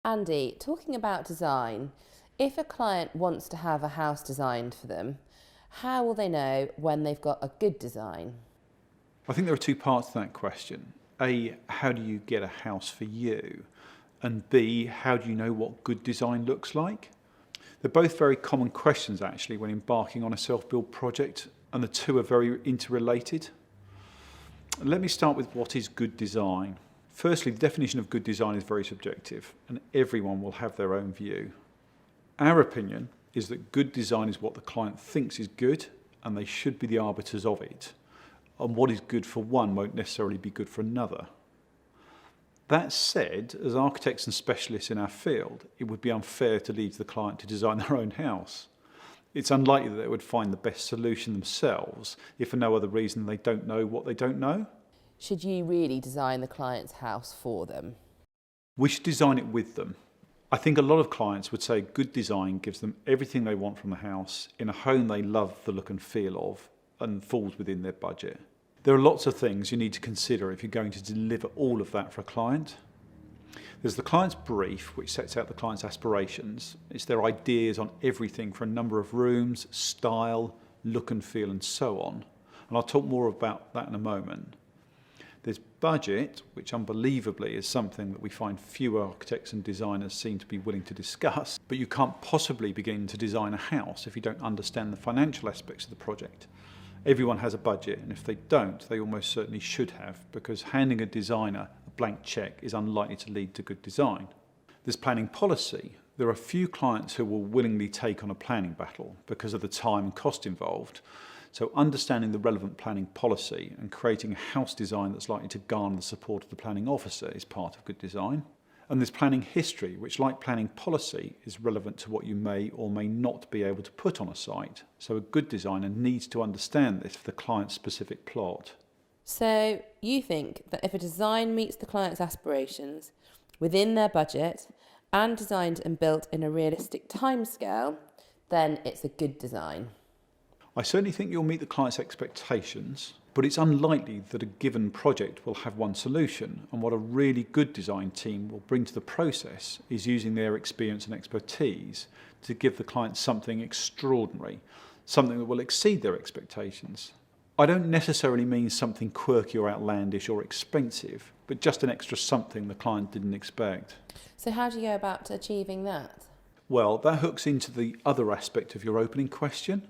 Andy, talking about design, if a client wants to have a house designed for them, how will they know when they've got a good design? I think there are two parts to that question. A, how do you get a house for you? And B, how do you know what good design looks like? They're both very common questions actually when embarking on a self-build project, and the two are very interrelated. Let me start with what is good design. Firstly, the definition of good design is very subjective, and everyone will have their own view. Our opinion is that good design is what the client thinks is good, and they should be the arbiters of it. And what is good for one won't necessarily be good for another. That said, as architects and specialists in our field, it would be unfair to leave the client to design their own house. It's unlikely that they would find the best solution themselves if for no other reason they don't know what they don't know. Should you really design the client's house for them? We should design it with them. I think a lot of clients would say good design gives them everything they want from the house in a home they love the look and feel of and falls within their budget. There are lots of things you need to consider if you're going to deliver all of that for a client. There's the client's brief, which sets out the client's aspirations. It's their ideas on everything from a number of rooms, style, look and feel, and so on. And I'll talk more about that in a moment. There's budget, which unbelievably is something that we find few architects and designers seem to be willing to discuss. But you can't possibly begin to design a house if you don't understand the financial aspects of the project. Everyone has a budget, and if they don't, they almost certainly should have, because handing a designer a blank cheque is unlikely to lead to good design. There's planning policy. There are few clients who will willingly take on a planning battle because of the time and cost involved. So understanding the relevant planning policy and creating a house design that's likely to garner the support of the planning officer is part of good design. And there's planning history, which, like planning policy, is relevant to what you may or may not be able to put on a site. So a good designer needs to understand this for the client's specific plot. So you think that if a design meets the client's aspirations within their budget and designed and built in a realistic timescale, then it's a good design? I certainly think you'll meet the client's expectations, but it's unlikely that a given project will have one solution, and what a really good design team will bring to the process is using their experience and expertise to give the client something extraordinary, something that will exceed their expectations. I don't necessarily mean something quirky or outlandish or expensive, but just an extra something the client didn't expect. So how do you go about achieving that? Well, that hooks into the other aspect of your opening question,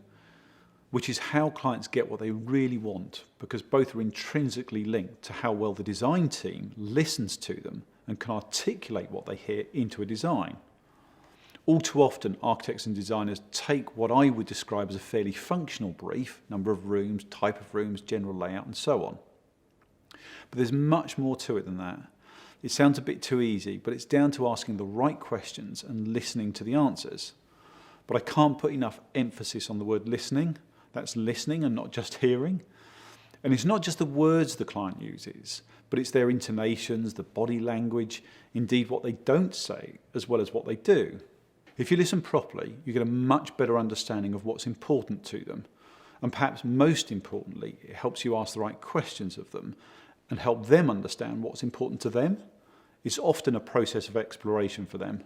which is how clients get what they really want, because both are intrinsically linked to how well the design team listens to them and can articulate what they hear into a design. All too often, architects and designers take what I would describe as a fairly functional brief, number of rooms, type of rooms, general layout, and so on. But there's much more to it than that. It sounds a bit too easy, but it's down to asking the right questions and listening to the answers. But I can't put enough emphasis on the word listening. That's listening and not just hearing. And it's not just the words the client uses, but it's their intonations, the body language, indeed what they don't say, as well as what they do. If you listen properly, you get a much better understanding of what's important to them. And perhaps most importantly, it helps you ask the right questions of them and help them understand what's important to them. It's often a process of exploration for them.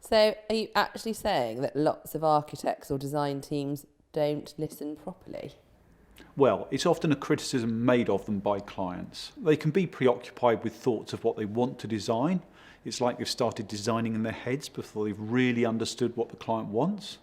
So are you actually saying that lots of architects or design teams don't listen properly? Well, it's often a criticism made of them by clients. They can be preoccupied with thoughts of what they want to design. It's like they've started designing in their heads before they've really understood what the client wants.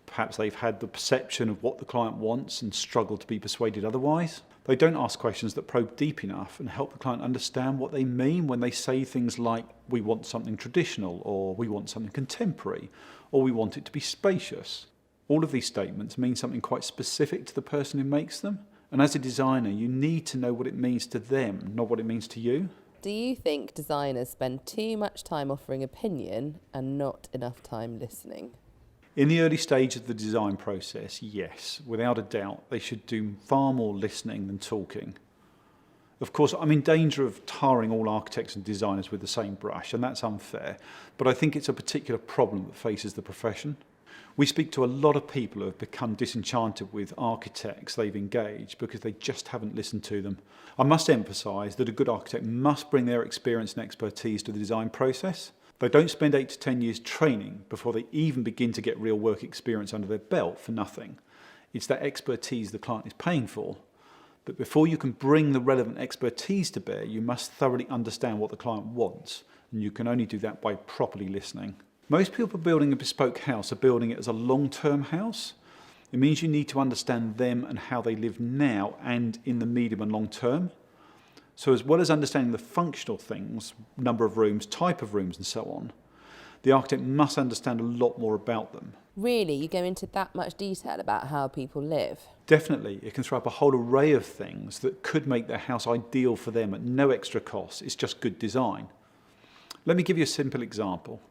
Perhaps they've had the perception of what the client wants and struggled to be persuaded otherwise. They don't ask questions that probe deep enough and help the client understand what they mean when they say things like, we want something traditional, or we want something contemporary, or we want it to be spacious. All of these statements mean something quite specific to the person who makes them. And as a designer, you need to know what it means to them, not what it means to you. Do you think designers spend too much time offering opinion and not enough time listening? In the early stage of the design process, yes, without a doubt, they should do far more listening than talking. Of course, I'm in danger of tarring all architects and designers with the same brush, and that's unfair, but I think it's a particular problem that faces the profession. We speak to a lot of people who have become disenchanted with architects they've engaged because they just haven't listened to them. I must emphasise that a good architect must bring their experience and expertise to the design process. They don't spend 8 to 10 years training before they even begin to get real work experience under their belt for nothing. It's that expertise the client is paying for. But before you can bring the relevant expertise to bear, you must thoroughly understand what the client wants, and you can only do that by properly listening. Most people building a bespoke house are building it as a long-term house. It means you need to understand them and how they live now and in the medium and long term. So as well as understanding the functional things, number of rooms, type of rooms and so on, the architect must understand a lot more about them. Really, you go into that much detail about how people live? Definitely, it can throw up a whole array of things that could make their house ideal for them at no extra cost. It's just good design. Let me give you a simple example.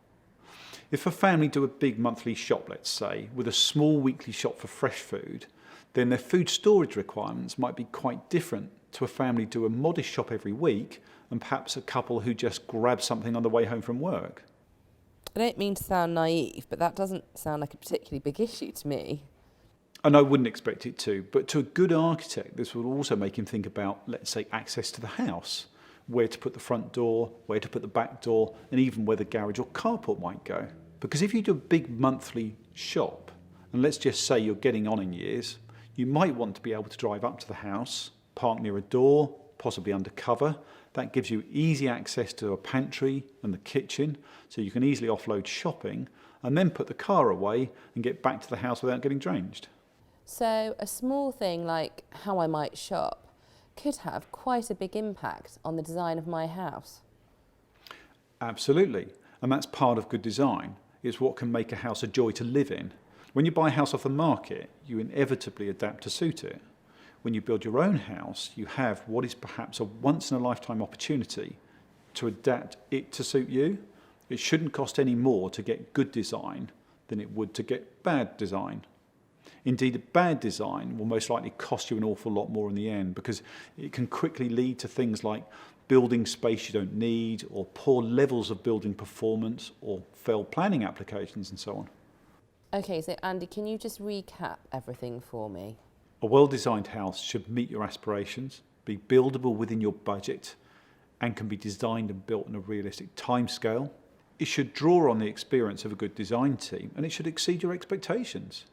If a family do a big monthly shop, let's say, with a small weekly shop for fresh food, then their food storage requirements might be quite different to a family do a modest shop every week and perhaps a couple who just grab something on the way home from work. I don't mean to sound naive, but that doesn't sound like a particularly big issue to me. And I wouldn't expect it to, but to a good architect, this will also make him think about, let's say, access to the house, where to put the front door, where to put the back door, and even where the garage or carport might go. Because if you do a big monthly shop, and let's just say you're getting on in years, you might want to be able to drive up to the house, park near a door, possibly under cover. That gives you easy access to a pantry and the kitchen, so you can easily offload shopping and then put the car away and get back to the house without getting drenched. So a small thing like how I might shop could have quite a big impact on the design of my house. Absolutely, and that's part of good design. It's what can make a house a joy to live in. When you buy a house off the market, you inevitably adapt to suit it. When you build your own house, you have what is perhaps a once-in-a-lifetime opportunity to adapt it to suit you. It shouldn't cost any more to get good design than it would to get bad design. Indeed, a bad design will most likely cost you an awful lot more in the end because it can quickly lead to things like building space you don't need, or poor levels of building performance, or failed planning applications and so on. Okay, so Andy, can you just recap everything for me? A well-designed house should meet your aspirations, be buildable within your budget, and can be designed and built in a realistic timescale. It should draw on the experience of a good design team, and it should exceed your expectations.